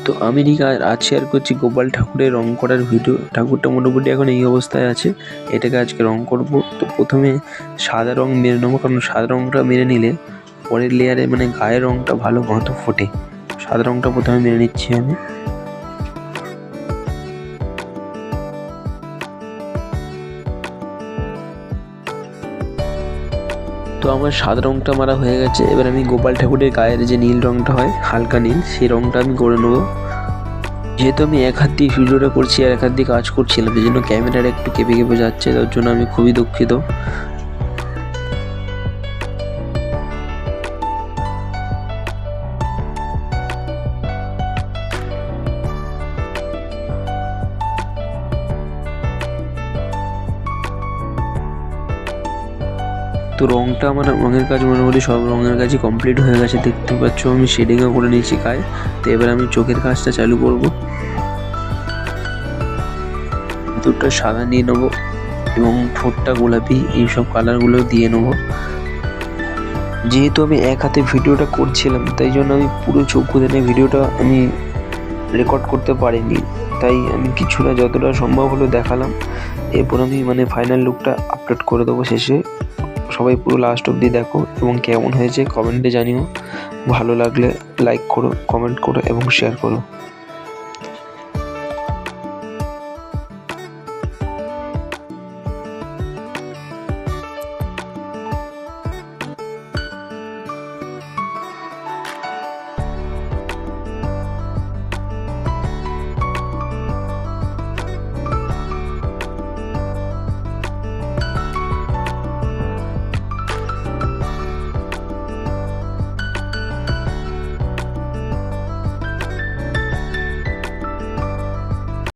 তো আমি ঠিক আজ শেয়ার করছি গোপাল ঠাকুরের রং করার ভিডিও। ঠাকুরটা মোটামুটি এখন এই অবস্থায় আছে, এটাকে আজকে রং করব। তো প্রথমে সাদা রং মেরে নেবো, কারণ সাদা রংটা মেরে নিলে পরের লেয়ারে মানে গায়ের রংটা ভালো মতো ফোটে। সাদা রংটা প্রথমে মেরে নিচ্ছি আমি। তো আমার সাদা রংটা মারা হয়ে গেছে। এবার আমি গোপাল ঠাকুরের গায়ের যে নীল রংটা হয়, হালকা নীল, সেই রংটা আমি করে নেবো। যেহেতু আমি এক হাত দিয়ে ভিডিওটা করছি আর এক হাত দিয়ে কাজ করছিলাম, এই জন্য ক্যামেরাটা একটু কেঁপে কেঁপে যাচ্ছে, তার জন্য আমি খুবই দুঃখিত। তো রংটা আমার রঙের কাজ মোটামুটি সব রঙের কাজই কমপ্লিট হয়ে গেছে, দেখতে পাচ্ছ আমি শেডিংও করে নিয়েছি গায়ে। তো এবার আমি চোখের কাজটা চালু করব। দুটো সাদা নিয়ে নেবো এবং ঠোঁটটা গোলাপি, এইসব কালারগুলো দিয়ে নেবো। যেহেতু আমি এক হাতে ভিডিওটা করছিলাম, তাই জন্য আমি পুরো চোখ খুঁজে ভিডিওটা আমি রেকর্ড করতে পারিনি, তাই আমি কিছুটা যতটা সম্ভব হলো দেখালাম। এরপর আমি মানে ফাইনাল লুকটা আপলোড করে দেবো শেষে। সবাই পুরো লাস্ট অবধি দেখো এবং কেমন হয়েছে কমেন্টে জানিও। ভালো লাগলে লাইক করো, কমেন্ট করো এবং শেয়ার করো।